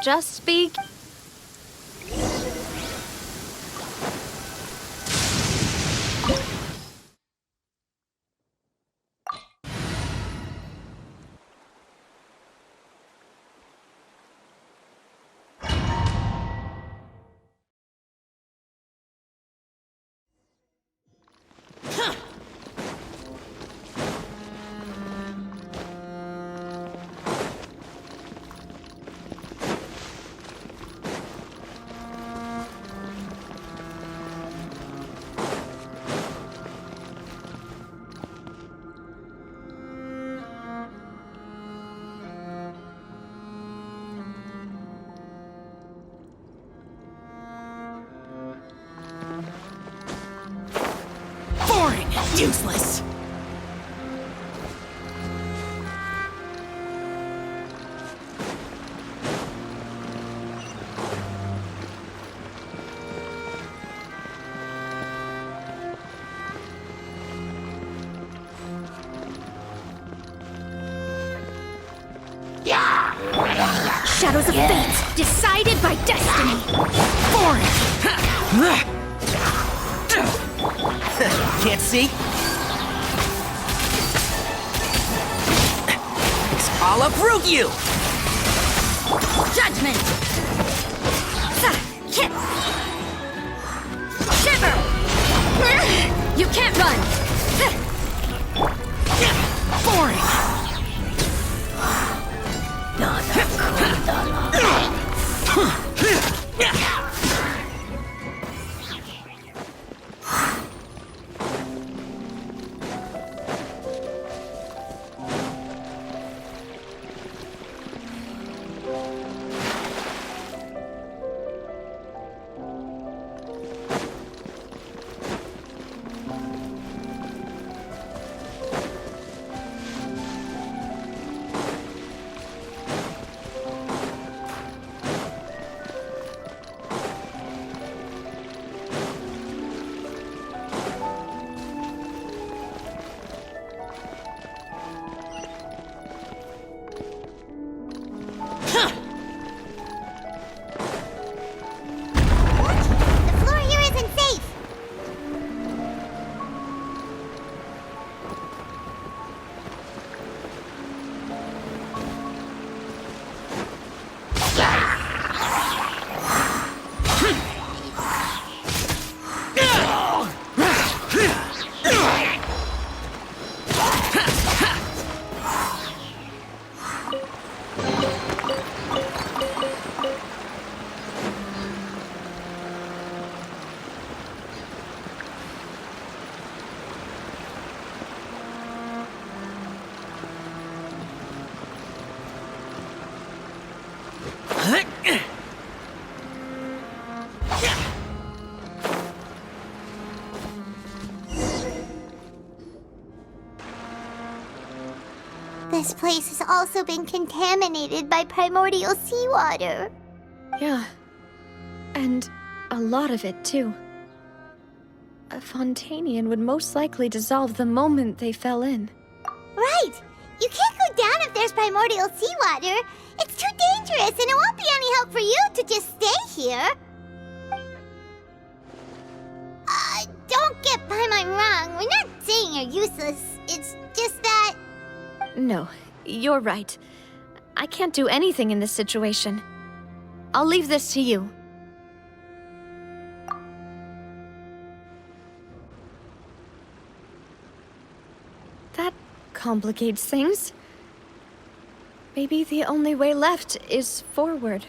Just speak. Useless! Shadows of fate, decided by destiny! Foreign! Can't see? I'll uproot you! Judgment! Shiver! You can't run! Foreign! This place has also been contaminated by primordial seawater. Yeah. And a lot of it, too. A Fontanian would most likely dissolve the moment they fell in. Right! You can't go down if there's primordial seawater. It's too dangerous, and it won't be any help for you to just stay here. Don't get Paimon wrong. We're not saying you're useless. It's just that... No, you're right. I can't do anything in this situation. I'll leave this to you. That complicates things. Maybe the only way left is forward.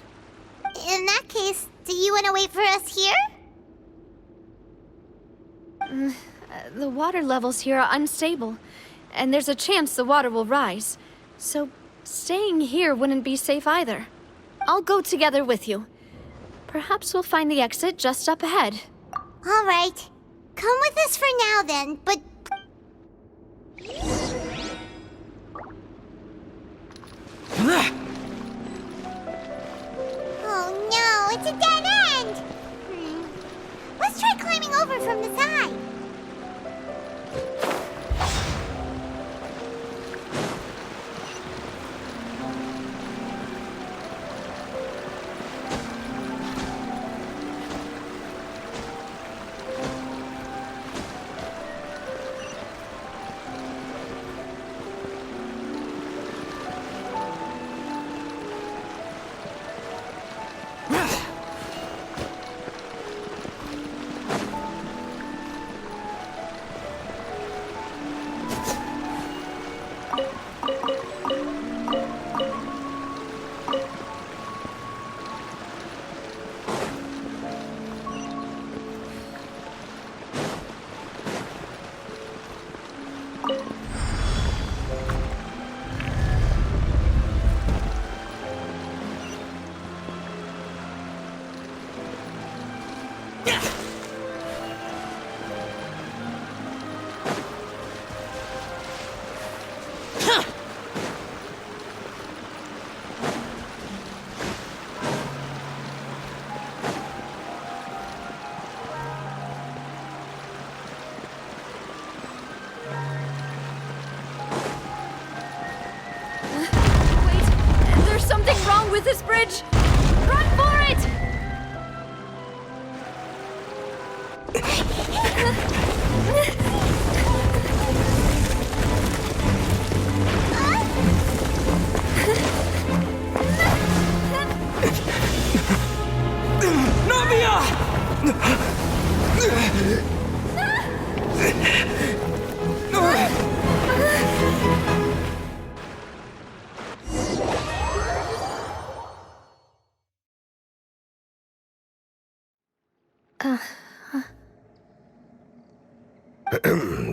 In that case, do you want to wait for us here? The water levels here are unstable, and there's a chance the water will rise. So staying here wouldn't be safe either. I'll go together with you. Perhaps we'll find the exit just up ahead. All right. Come with us for now then, but... Oh no, it's a dead end! Let's try climbing over from the side. with this bridge! Run for it! Navia!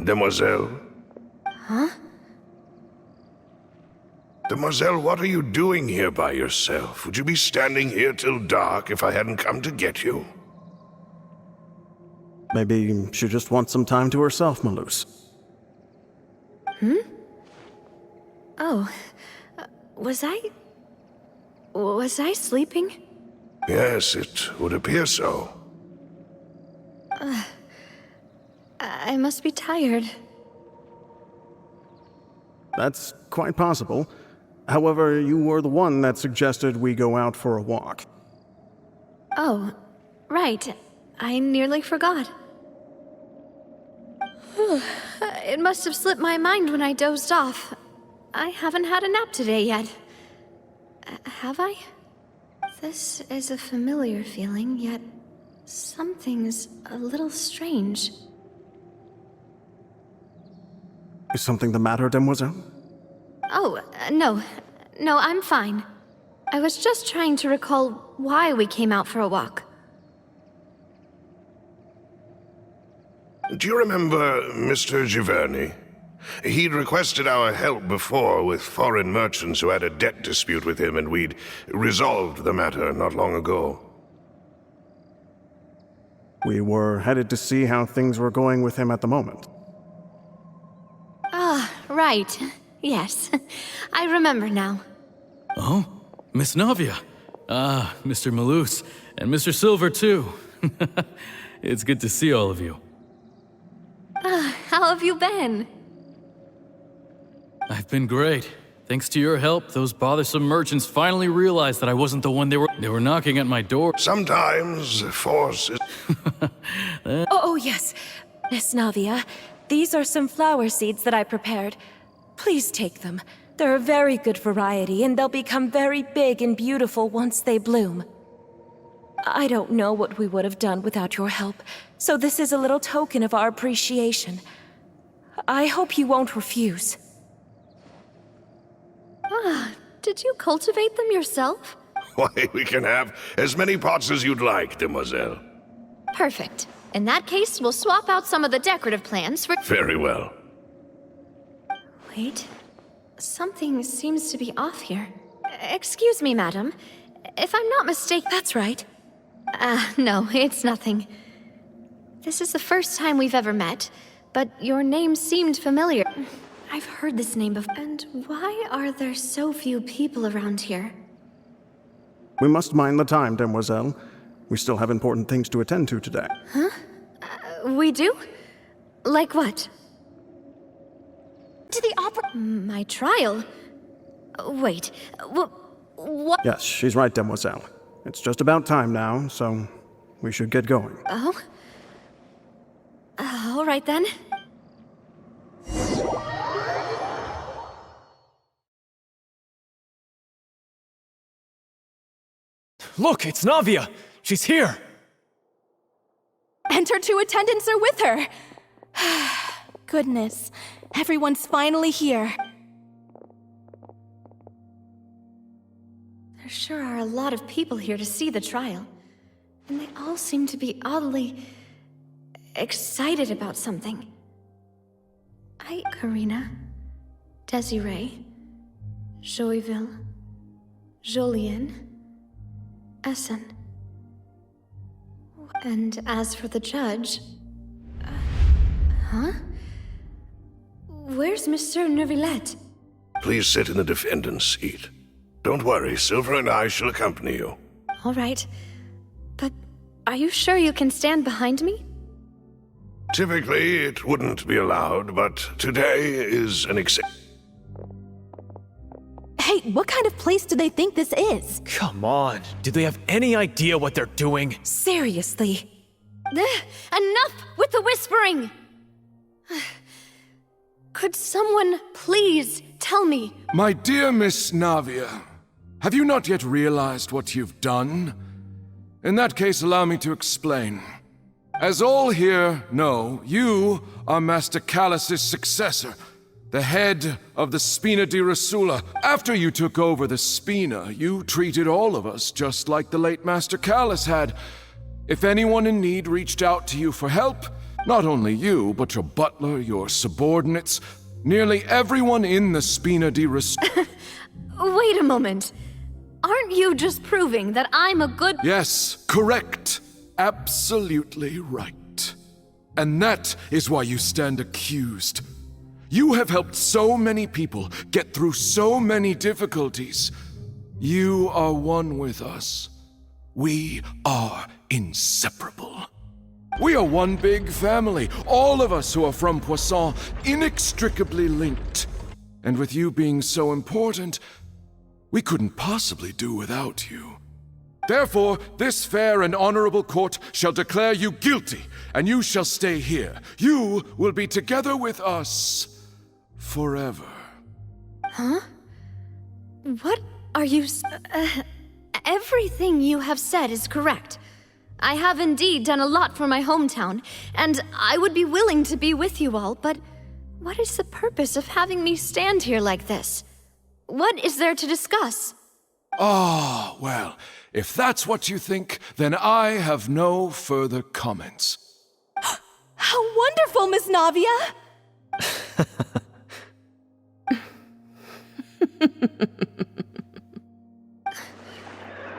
Demoiselle? Huh? Demoiselle, what are you doing here by yourself? Would you be standing here till dark if I hadn't come to get you? Maybe she just wants some time to herself, Maloose. Oh, was I sleeping? Yes, it would appear so. I must be tired. That's quite possible. However, you were the one that suggested we go out for a walk. Oh, right. I nearly forgot. It must have slipped my mind when I dozed off. I haven't had a nap today yet. Have I? This is a familiar feeling, yet something's a little strange. Is something the matter, Demoiselle? Oh, no. No, I'm fine. I was just trying to recall why we came out for a walk. Do you remember Mr. Giverny? He'd requested our help before with foreign merchants who had a debt dispute with him, and we'd resolved the matter not long ago. We were headed to see how things were going with him at the moment. Ah, right. Yes. I remember now. Oh, Miss Navia. Ah, Mr. Maloose, and Mr. Silver, too. It's good to see all of you. How have you been? I've been great. Thanks to your help, those bothersome merchants finally realized that I wasn't the one they were knocking at my door. Sometimes force is... Oh, yes. Miss Navia, these are some flower seeds that I prepared. Please take them. They're a very good variety, and they'll become very big and beautiful once they bloom. I don't know what we would have done without your help, so this is a little token of our appreciation. I hope you won't refuse. Did you cultivate them yourself? Why, we can have as many pots as you'd like, Demoiselle. Perfect. In that case, we'll swap out some of the decorative plants for... Very well. Wait. Something seems to be off here. Excuse me, madam. If I'm not mistaken... That's right. No, it's nothing. This is the first time we've ever met, but your name seemed familiar. I've heard this name before. And why are there so few people around here? We must mind the time, Demoiselle. We still have important things to attend to today. We do? Like what? To the opera. My trial? Wait, what? Yes, she's right, Demoiselle. It's just about time now, so we should get going. Oh? All right then. Look, it's Navia! She's here! And her two attendants are with her! Goodness, everyone's finally here. There sure are a lot of people here to see the trial. And they all seem to be oddly... excited about something. Karina, Desiree, Joyville, Jolien, Essen. And as for the judge... huh? Where's Monsieur Neuvillette? Please sit in the defendant's seat. Don't worry, Silver and I shall accompany you. All right. But are you sure you can stand behind me? Typically, it wouldn't be allowed, but today is an exception. Hey, what kind of place do they think this is? Come on. Do they have any idea what they're doing? Seriously. Enough with the whispering! Could someone please tell me? My dear Miss Navia, have you not yet realized what you've done? In that case, allow me to explain. As all here know, you are Master Callus's successor, the head of the Spina di Rasula. After you took over the Spina, you treated all of us just like the late Master Callus had. If anyone in need reached out to you for help, not only you, but your butler, your subordinates, nearly everyone in the Spina di Rasula... Wait a moment. Aren't you just proving that I'm a good... Yes, correct. Absolutely right. And that is why you stand accused. You have helped so many people get through so many difficulties. You are one with us. We are inseparable. We are one big family, all of us who are from Poisson, inextricably linked. And with you being so important, we couldn't possibly do without you. Therefore, this fair and honorable court shall declare you guilty, and you shall stay here. You will be together with us forever. Huh? What are you everything you have said is correct. I have indeed done a lot for my hometown, and I would be willing to be with you all, but what is the purpose of having me stand here like this? What is there to discuss? Ah, well, if that's what you think, then I have no further comments. How wonderful, Miss Navia!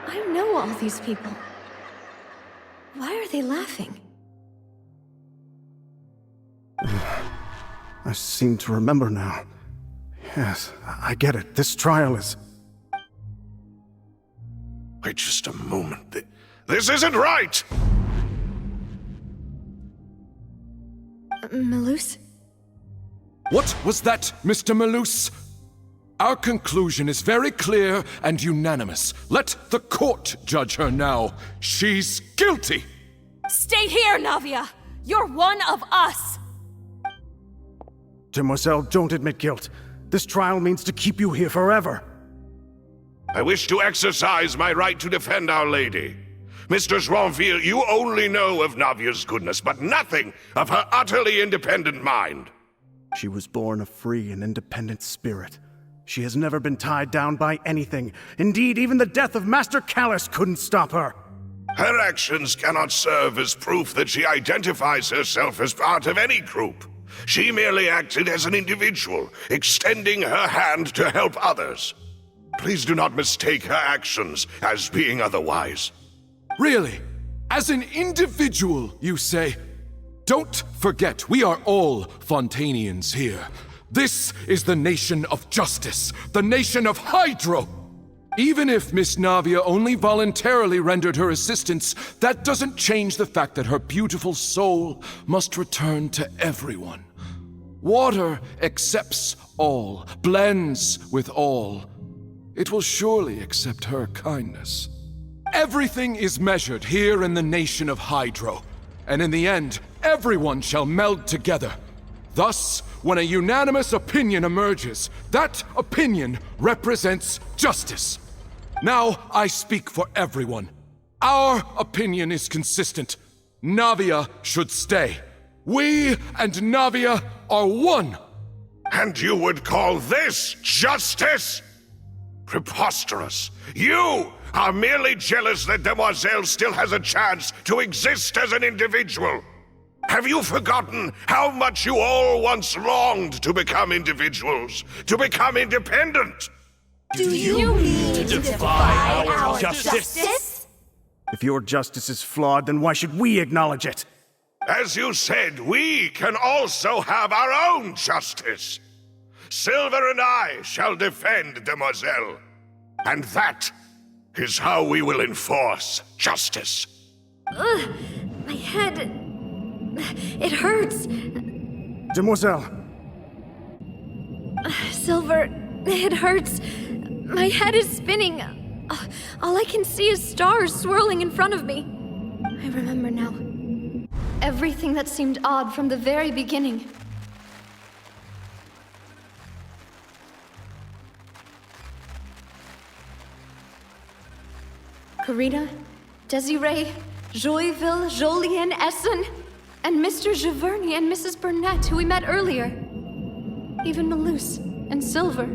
I know all these people. Why are they laughing? I seem to remember now. Yes, I get it. This trial is... Wait just a moment. This isn't right! Malus? What was that, Mr. Malus? Our conclusion is very clear and unanimous. Let the court judge her now. She's guilty! Stay here, Navia! You're one of us! Demoiselle, don't admit guilt. This trial means to keep you here forever. I wish to exercise my right to defend Our Lady. Mr. Joinville, you only know of Navia's goodness, but nothing of her utterly independent mind. She was born a free and independent spirit. She has never been tied down by anything. Indeed, even the death of Master Callus couldn't stop her. Her actions cannot serve as proof that she identifies herself as part of any group. She merely acted as an individual, extending her hand to help others. Please do not mistake her actions as being otherwise. Really? As an individual, you say? Don't forget, we are all Fontanians here. This is the nation of justice, the nation of Hydro. Even if Miss Navia only voluntarily rendered her assistance, that doesn't change the fact that her beautiful soul must return to everyone. Water accepts all, blends with all. It will surely accept her kindness. Everything is measured here in the nation of Hydro, and in the end, everyone shall meld together. Thus, when a unanimous opinion emerges, that opinion represents justice. Now I speak for everyone. Our opinion is consistent. Navia should stay. We and Navia are one. And you would call this justice? Preposterous. You are merely jealous that Demoiselle still has a chance to exist as an individual. Have you forgotten how much you all once longed to become individuals, to become independent? Do you mean to defy our justice? If your justice is flawed, then why should we acknowledge it? As you said, we can also have our own justice. Silver and I shall defend Demoiselle. And that is how we will enforce justice. Ugh, my head... It hurts. Demoiselle! Silver, it hurts. My head is spinning. All I can see is stars swirling in front of me. I remember now. Everything that seemed odd from the very beginning. Karina, Desiree, Joyville, Jolien, Essen, and Mr. Giverny and Mrs. Burnett, who we met earlier. Even Malus and Silver.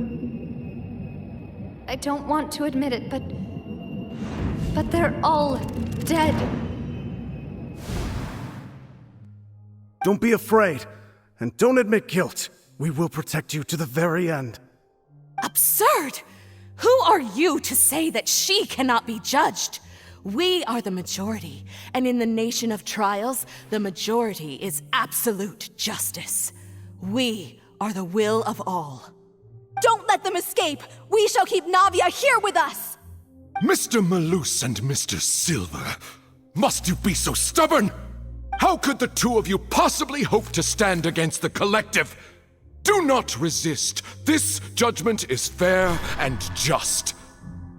I don't want to admit it, but they're all dead. Don't be afraid, and don't admit guilt. We will protect you to the very end. Absurd! Who are you to say that she cannot be judged? We are the majority, and in the nation of trials, the majority is absolute justice. We are the will of all. Don't let them escape! We shall keep Navia here with us! Mr. Malus and Mr. Silver, must you be so stubborn? How could the two of you possibly hope to stand against the collective? Do not resist. This judgment is fair and just.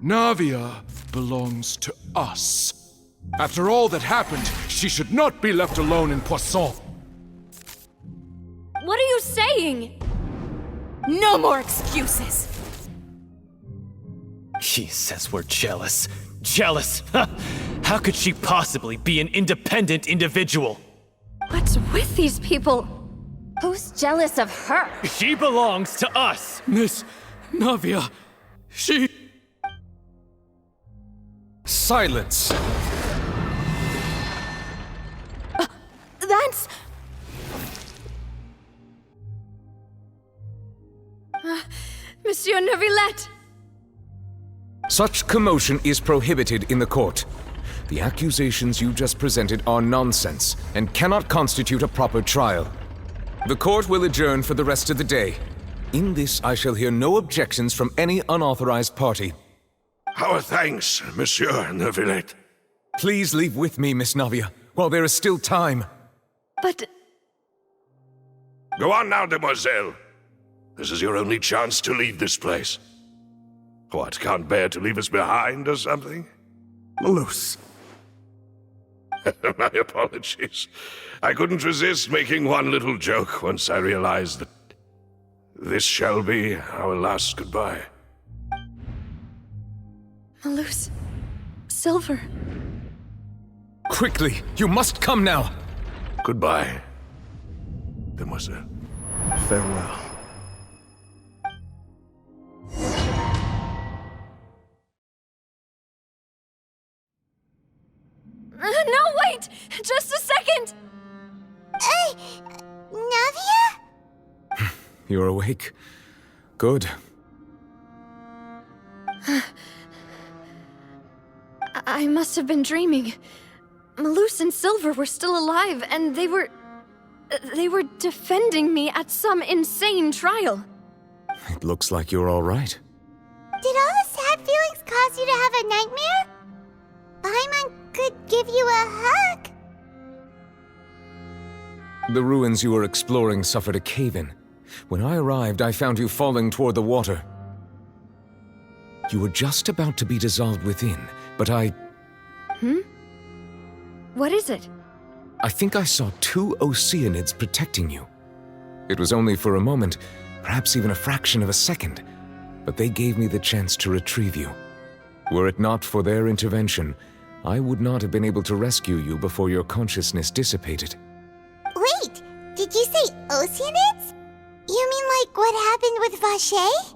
Navia belongs to us. After all that happened, she should not be left alone in Poisson. What are you saying? No more excuses! She says we're jealous. Jealous? How could she possibly be an independent individual? What's with these people? Who's jealous of her? She belongs to us! Miss Navia, she... Silence! That's... Monsieur Neuvillette! Such commotion is prohibited in the court. The accusations you just presented are nonsense and cannot constitute a proper trial. The court will adjourn for the rest of the day. In this, I shall hear no objections from any unauthorized party. Our thanks, Monsieur Neuvillette. Please leave with me, Miss Navia, while there is still time. But... Go on now, demoiselle. This is your only chance to leave this place. What, can't bear to leave us behind or something? Malus. My apologies. I couldn't resist making one little joke once I realized that this shall be our last goodbye. Malus... Silver... Quickly, you must come now! Goodbye, demoiselle. Farewell. No, wait! Just a second! Navia? You're awake. Good. I must have been dreaming. Malus and Silver were still alive, and they were defending me at some insane trial. It looks like you're all right. Did all the sad feelings cause you to have a nightmare? Paimon could give you a hug. The ruins you were exploring suffered a cave-in. When I arrived, I found you falling toward the water. You were just about to be dissolved within, but I... What is it? I think I saw 2 Oceanids protecting you. It was only for a moment, perhaps even a fraction of a second, but they gave me the chance to retrieve you. Were it not for their intervention, I would not have been able to rescue you before your consciousness dissipated. Wait, did you say Oceanids? You mean like what happened with Vache?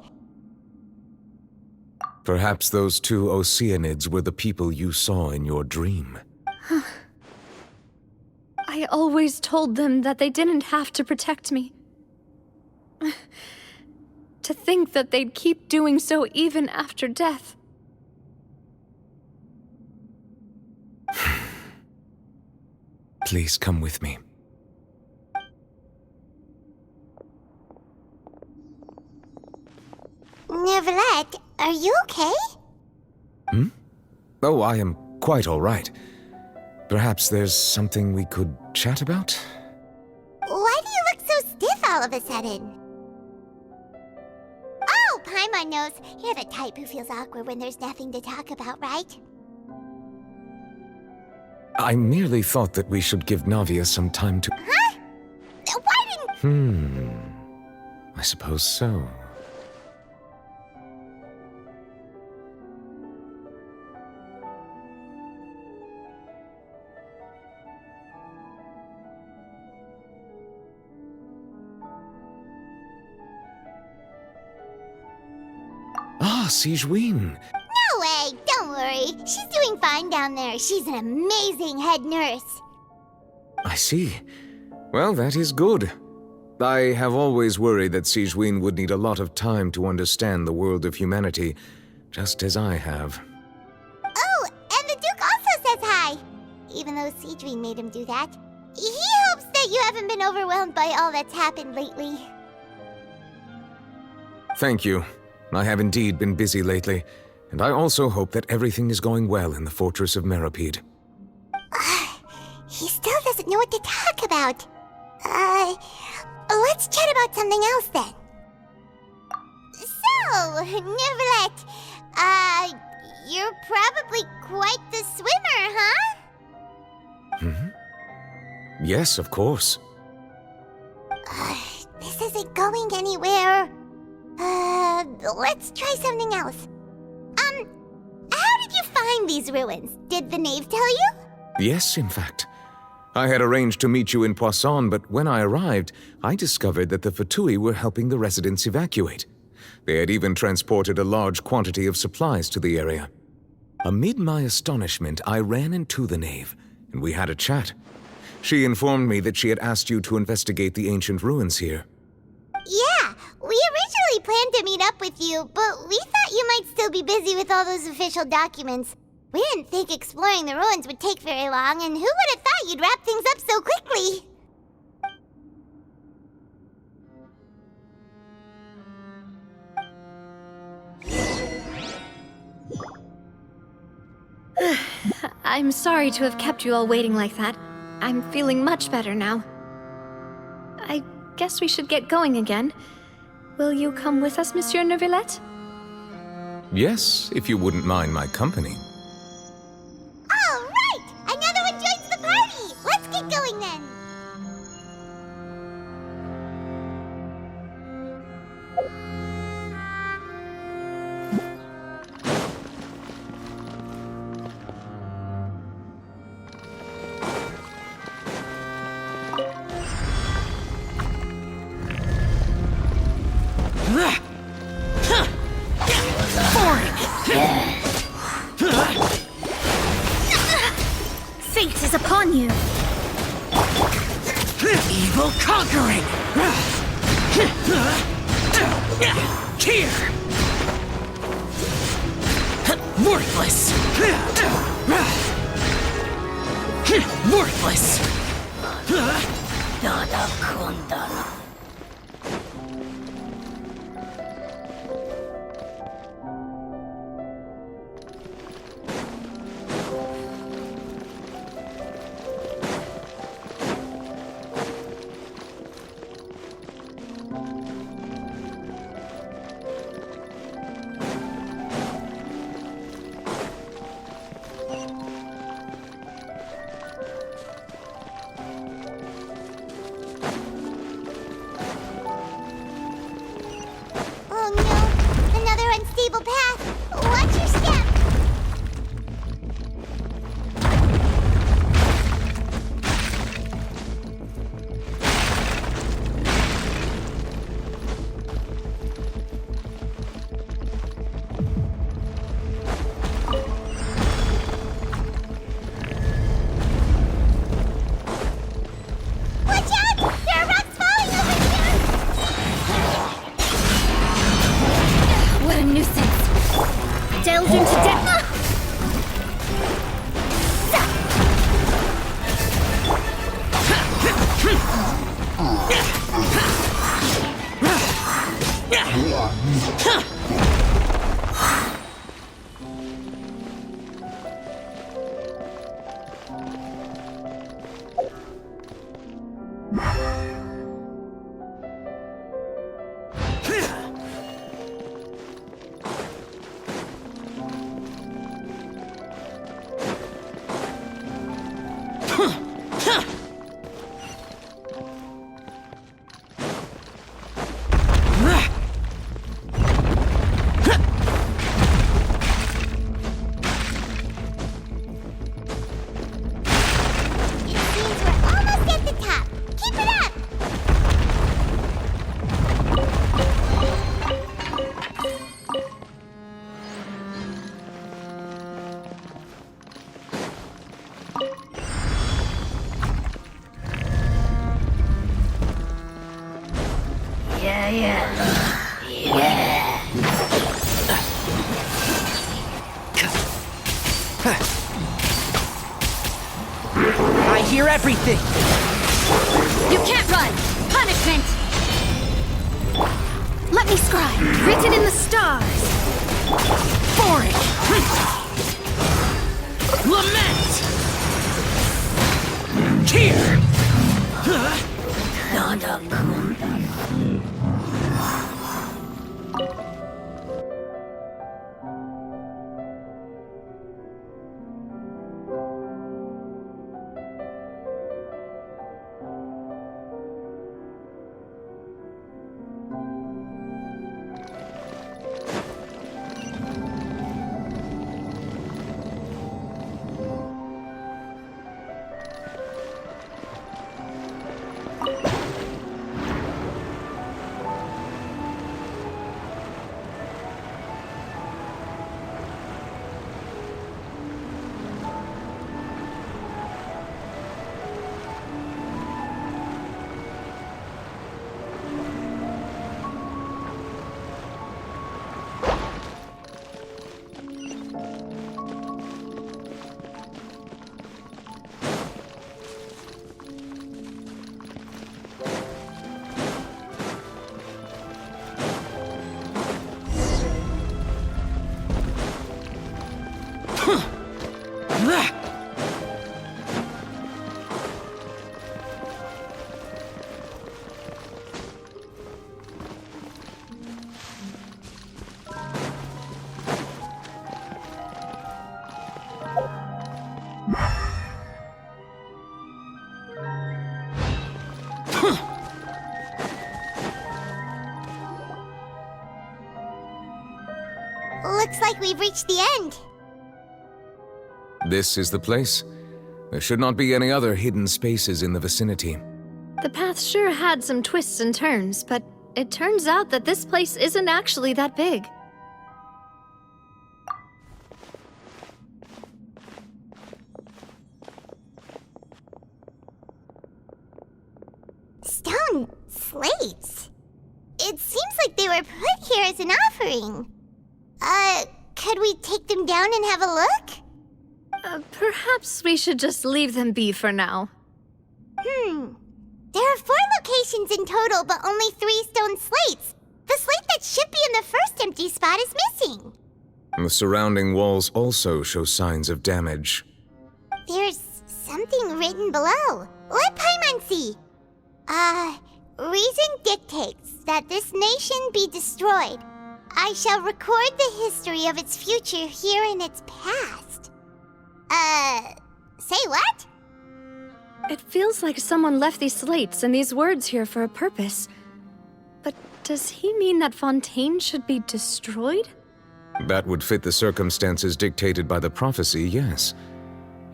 Perhaps those 2 Oceanids were the people you saw in your dream. I always told them that they didn't have to protect me. To think that they'd keep doing so even after death. Please come with me. Neuvillette, are you okay? Oh, I am quite all right. Perhaps there's something we could chat about? Why do you look so stiff all of a sudden? Oh, Paimon! Paimon knows. You're the type who feels awkward when there's nothing to talk about, right? I merely thought that we should give Navia some time to... Huh? Why didn't... I suppose so. Ah, Sigewinne! No way! Don't worry. She's doing fine down there. She's an amazing head nurse. I see. Well, that is good. I have always worried that Sigewinne would need a lot of time to understand the world of humanity, just as I have. Oh, and the Duke also says hi! Even though Sigewinne made him do that. He hopes that you haven't been overwhelmed by all that's happened lately. Thank you. I have indeed been busy lately, and I also hope that everything is going well in the Fortress of Meropide. He still doesn't know what to talk about. Let's chat about something else then. So, Neverlet, you're probably quite the swimmer, huh? Yes, of course. This isn't going anywhere. Let's try something else. How did you find these ruins? Did the knave tell you? Yes, in fact. I had arranged to meet you in Poisson, but when I arrived, I discovered that the Fatui were helping the residents evacuate. They had even transported a large quantity of supplies to the area. Amid my astonishment, I ran into the knave, and we had a chat. She informed me that she had asked you to investigate the ancient ruins here. Yeah, we originally planned to meet up with you, but we thought you might still be busy with all those official documents. We didn't think exploring the ruins would take very long, and who would have thought you'd wrap things up so quickly? I'm sorry to have kept you all waiting like that. I'm feeling much better now. I guess we should get going again. Will you come with us, Monsieur Neuvillette? Yes, if you wouldn't mind my company. All right! Another one joins the party! Let's get going then! Fate is upon you. Evil conquering! Here! Worthless! Worthless! Nada Kundana. Oh no, another unstable path. Watch your step. Watch out! There are rocks falling over here! What a nuisance. Delve into depth. I hear everything! You can't run! Punishment! Let me scribe, written in the stars! Boring! Lament! Here! Looks like we've reached the end. This is the place. There should not be any other hidden spaces in the vicinity. The path sure had some twists and turns, but it turns out that this place isn't actually that big. Stone slates. It seems like they were put here as an offering. Could we take them down and have a look? Perhaps we should just leave them be for now. There are 4 locations in total, but only 3 stone slates. The slate that should be in the first empty spot is missing. The surrounding walls also show signs of damage. There's something written below. Let Paimon see. Reason dictates that this nation be destroyed. I shall record the history of its future here in its past. Say what? It feels like someone left these slates and these words here for a purpose. But does he mean that Fontaine should be destroyed? That would fit the circumstances dictated by the prophecy, yes.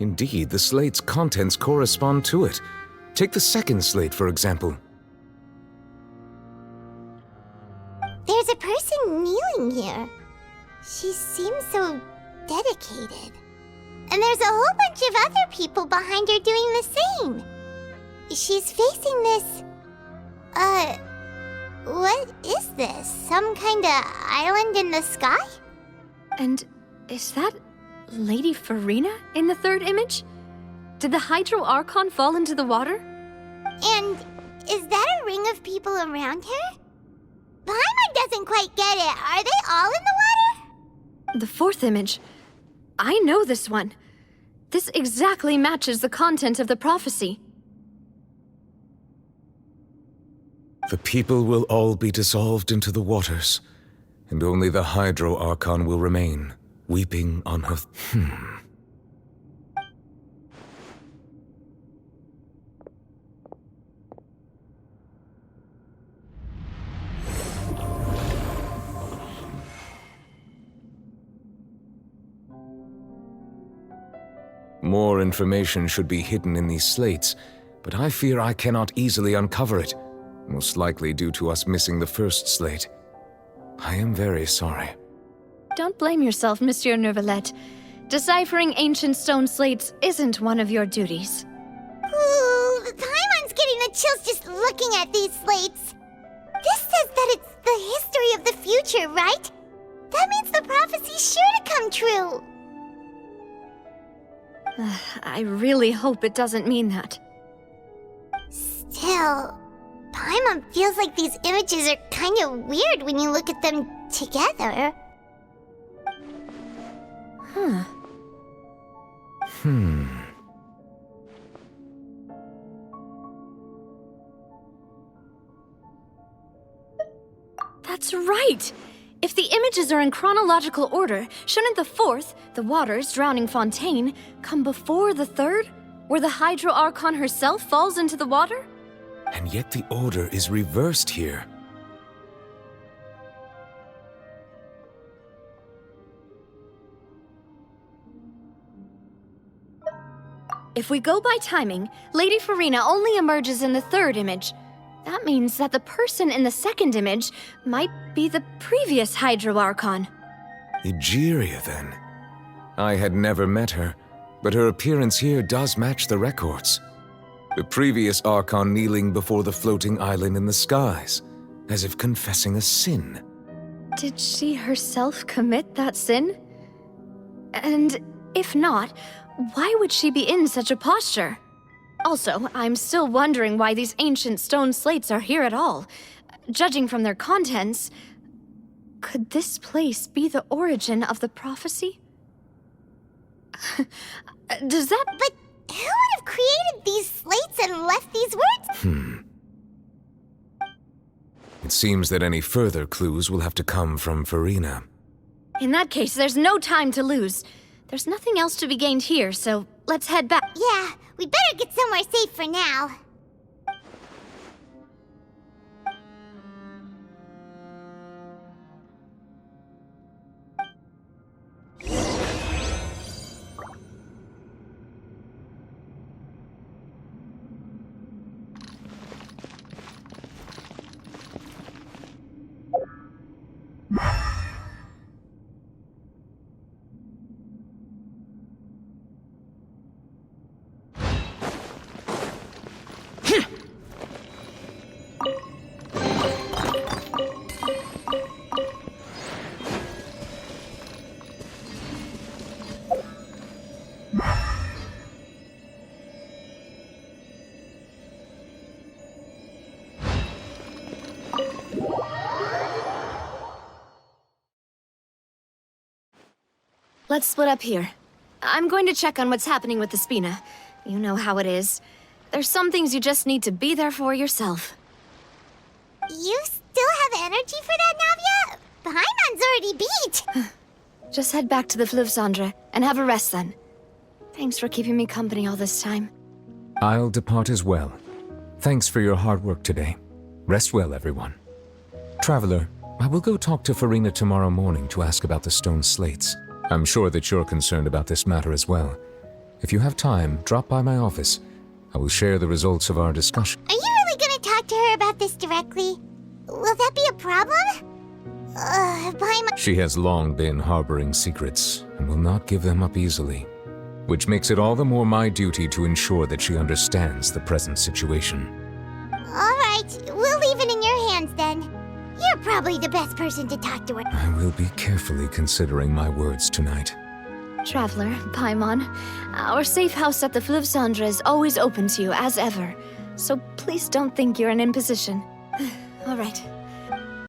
Indeed, the slate's contents correspond to it. Take the second slate, for example. There's a person kneeling here. She seems so dedicated. And there's a whole bunch of other people behind her doing the same. She's facing this... what is this? Some kind of island in the sky? And is that Lady Farina in the third image? Did the Hydro Archon fall into the water? And is that a ring of people around her? Paimon doesn't quite get it. Are they all in the water? The fourth image. I know this one. This exactly matches the content of the prophecy. The people will all be dissolved into the waters, and only the Hydro Archon will remain, weeping on her... More information should be hidden in these slates, but I fear I cannot easily uncover it, most likely due to us missing the first slate. I am very sorry. Don't blame yourself, Monsieur Neuvillette. Deciphering ancient stone slates isn't one of your duties. Ooh, Paimon's getting the chills just looking at these slates. This says that it's the history of the future, right? That means the prophecy's sure to come true. I really hope it doesn't mean that. Still, Paimon feels like these images are kind of weird when you look at them together. That's right! If the images are in chronological order, shouldn't the fourth, the waters drowning Fontaine, come before the third, where the Hydro Archon herself falls into the water? And yet the order is reversed here. If we go by timing, Lady Farina only emerges in the third image. That means that the person in the second image might be the previous Hydro Archon. Egeria, then. I had never met her, but her appearance here does match the records. The previous Archon kneeling before the floating island in the skies, as if confessing a sin. Did she herself commit that sin? And if not, why would she be in such a posture? Also, I'm still wondering why these ancient stone slates are here at all. Judging from their contents, could this place be the origin of the prophecy? Does that... But who would have created these slates and left these words? It seems that any further clues will have to come from Farina. In that case, there's no time to lose. There's nothing else to be gained here, so let's head back. Yeah, we better get somewhere safe for now. Let's split up here. I'm going to check on what's happening with the Spina. You know how it is. There's some things you just need to be there for yourself. You still have energy for that, Navia? Paimon's already beat! Just head back to the Fleuve Cendre and have a rest then. Thanks for keeping me company all this time. I'll depart as well. Thanks for your hard work today. Rest well, everyone. Traveler, I will go talk to Farina tomorrow morning to ask about the stone slates. I'm sure that you're concerned about this matter as well. If you have time, drop by my office. I will share the results of our discussion. Are you really gonna talk to her about this directly? Will that be a problem? Paimon... She has long been harboring secrets and will not give them up easily, which makes it all the more my duty to ensure that she understands the present situation. Alright, we'll leave it in your hands then. You're probably the best person to talk to her. I will be carefully considering my words tonight. Traveler, Paimon, our safe house at the Fleuve Cendre is always open to you as ever, so please don't think you're an imposition. All right.